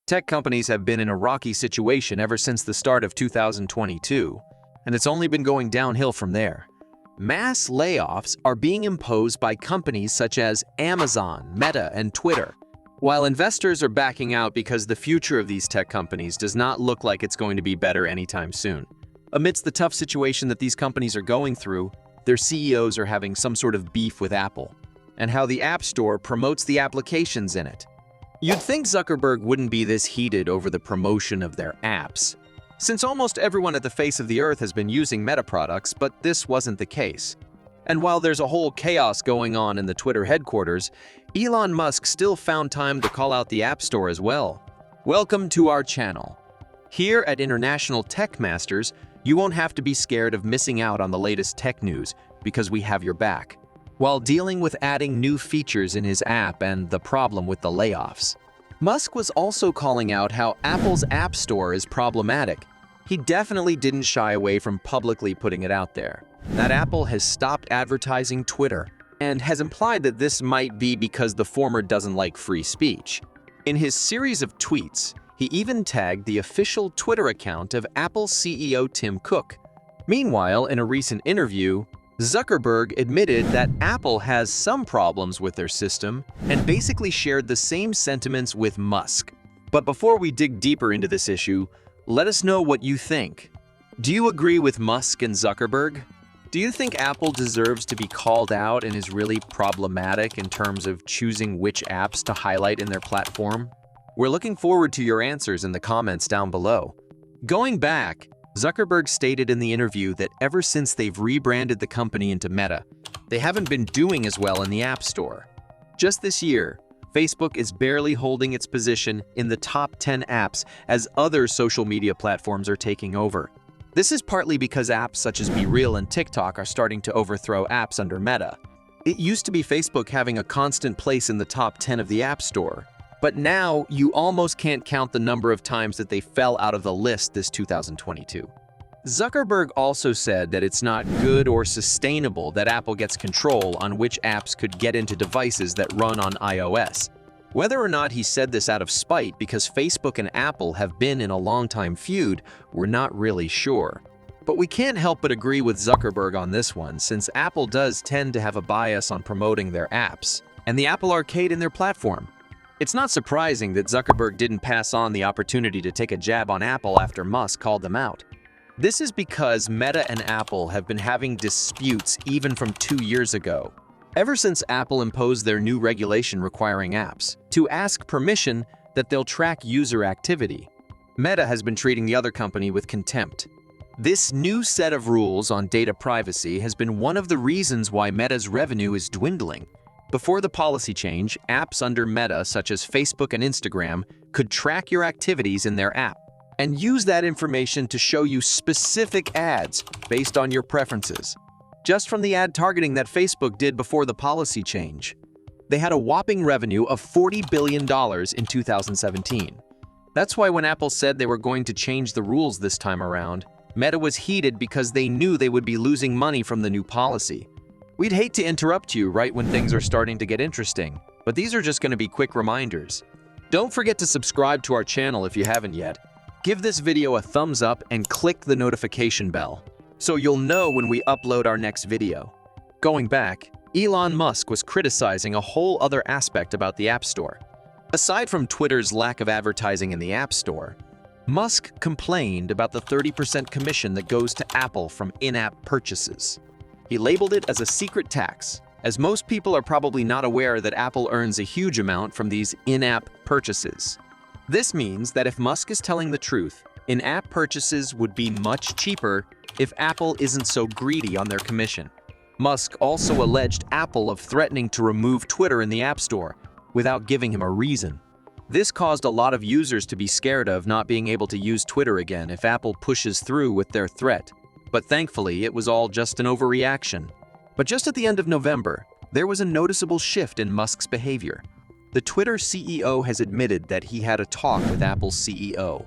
Tech companies have been in a rocky situation ever since the start of 2022, and it's only been going downhill from there. Mass layoffs are being imposed by companies such as Amazon, Meta, and Twitter, while investors are backing out because the future of these tech companies does not look like it's going to be better anytime soon. Amidst the tough situation that these companies are going through, their CEOs are having some sort of beef with Apple, and how the App Store promotes the applications in it. You'd think Zuckerberg wouldn't be this heated over the promotion of their apps, since almost everyone at the face of the earth has been using Meta products, but this wasn't the case. And while there's a whole chaos going on in the Twitter headquarters, Elon Musk still found time to call out the App Store as well. Welcome to our channel. Here at International Tech Masters, you won't have to be scared of missing out on the latest tech news because we have your back, while dealing with adding new features in his app and the problem with the layoffs. Musk was also calling out how Apple's App Store is problematic. He definitely didn't shy away from publicly putting it out there, that Apple has stopped advertising Twitter, and has implied that this might be because the former doesn't like free speech. In his series of tweets, he even tagged the official Twitter account of Apple CEO Tim Cook. Meanwhile, in a recent interview, Zuckerberg admitted that Apple has some problems with their system and basically shared the same sentiments with Musk. But before we dig deeper into this issue, let us know what you think. Do you agree with Musk and Zuckerberg? Do you think Apple deserves to be called out and is really problematic in terms of choosing which apps to highlight in their platform? We're looking forward to your answers in the comments down below. Going back, Zuckerberg stated in the interview that ever since they've rebranded the company into Meta, they haven't been doing as well in the App Store. Just this year, Facebook is barely holding its position in the top 10 apps as other social media platforms are taking over. This is partly because apps such as BeReal and TikTok are starting to overthrow apps under Meta. It used to be Facebook having a constant place in the top 10 of the App Store, but now you almost can't count the number of times that they fell out of the list this 2022. Zuckerberg also said that it's not good or sustainable that Apple gets control on which apps could get into devices that run on iOS. Whether or not he said this out of spite because Facebook and Apple have been in a long-time feud, we're not really sure. But we can't help but agree with Zuckerberg on this one, since Apple does tend to have a bias on promoting their apps and the Apple Arcade in their platform. It's not surprising that Zuckerberg didn't pass on the opportunity to take a jab on Apple after Musk called them out. This is because Meta and Apple have been having disputes even from 2 years ago, ever since Apple imposed their new regulation requiring apps to ask permission that they'll track user activity. Meta has been treating the other company with contempt. This new set of rules on data privacy has been one of the reasons why Meta's revenue is dwindling. Before the policy change, apps under Meta, such as Facebook and Instagram, could track your activities in their app and use that information to show you specific ads based on your preferences. Just from the ad targeting that Facebook did before the policy change, they had a whopping revenue of $40 billion in 2017. That's why when Apple said they were going to change the rules this time around, Meta was heated because they knew they would be losing money from the new policy. We'd hate to interrupt you right when things are starting to get interesting, but these are just going to be quick reminders. Don't forget to subscribe to our channel if you haven't yet. Give this video a thumbs up and click the notification bell, so you'll know when we upload our next video. Going back, Elon Musk was criticizing a whole other aspect about the App Store. Aside from Twitter's lack of advertising in the App Store, Musk complained about the 30% commission that goes to Apple from in-app purchases. He labeled it as a secret tax, as most people are probably not aware that Apple earns a huge amount from these in-app purchases. This means that if Musk is telling the truth, in-app purchases would be much cheaper if Apple isn't so greedy on their commission. Musk also alleged Apple of threatening to remove Twitter in the App Store without giving him a reason. This caused a lot of users to be scared of not being able to use Twitter again if Apple pushes through with their threat. But thankfully, it was all just an overreaction. But just at the end of November, there was a noticeable shift in Musk's behavior. The Twitter CEO has admitted that he had a talk with Apple's CEO,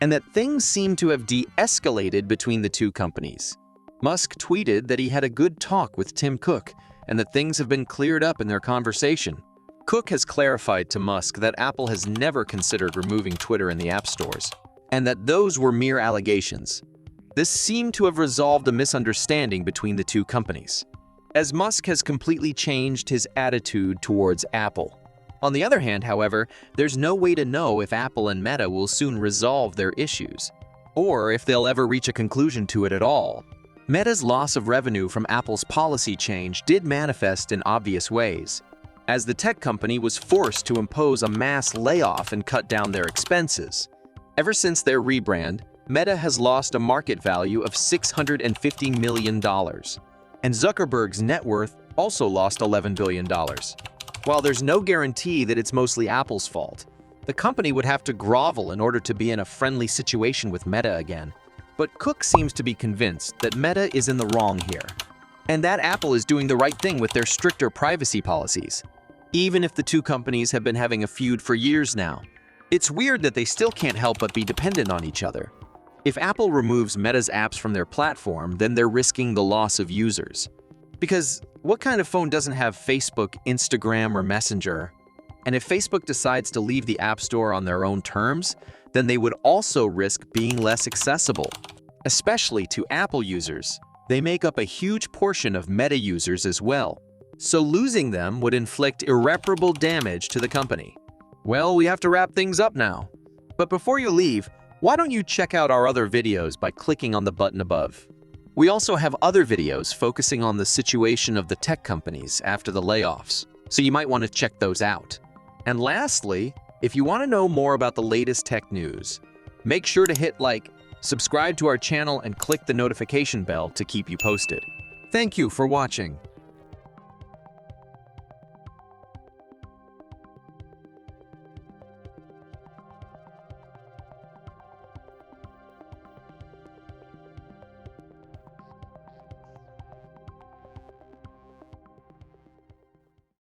and that things seem to have de-escalated between the two companies. Musk tweeted that he had a good talk with Tim Cook, and that things have been cleared up in their conversation. Cook has clarified to Musk that Apple has never considered removing Twitter in the app stores, and that those were mere allegations. This seemed to have resolved a misunderstanding between the two companies, as Musk has completely changed his attitude towards Apple. On the other hand, however, there's no way to know if Apple and Meta will soon resolve their issues, or if they'll ever reach a conclusion to it at all. Meta's loss of revenue from Apple's policy change did manifest in obvious ways, as the tech company was forced to impose a mass layoff and cut down their expenses. Ever since their rebrand, Meta has lost a market value of $650 million, and Zuckerberg's net worth also lost $11 billion. While there's no guarantee that it's mostly Apple's fault, the company would have to grovel in order to be in a friendly situation with Meta again. But Cook seems to be convinced that Meta is in the wrong here, and that Apple is doing the right thing with their stricter privacy policies, even if the two companies have been having a feud for years now. It's weird that they still can't help but be dependent on each other. If Apple removes Meta's apps from their platform, then they're risking the loss of users. Because what kind of phone doesn't have Facebook, Instagram, or Messenger? And if Facebook decides to leave the App Store on their own terms, then they would also risk being less accessible, especially to Apple users. They make up a huge portion of Meta users as well, so losing them would inflict irreparable damage to the company. Well, we have to wrap things up now. But before you leave, why don't you check out our other videos by clicking on the button above? We also have other videos focusing on the situation of the tech companies after the layoffs, so you might want to check those out. And lastly, if you want to know more about the latest tech news, make sure to hit like, subscribe to our channel, and click the notification bell to keep you posted. Thank you for watching.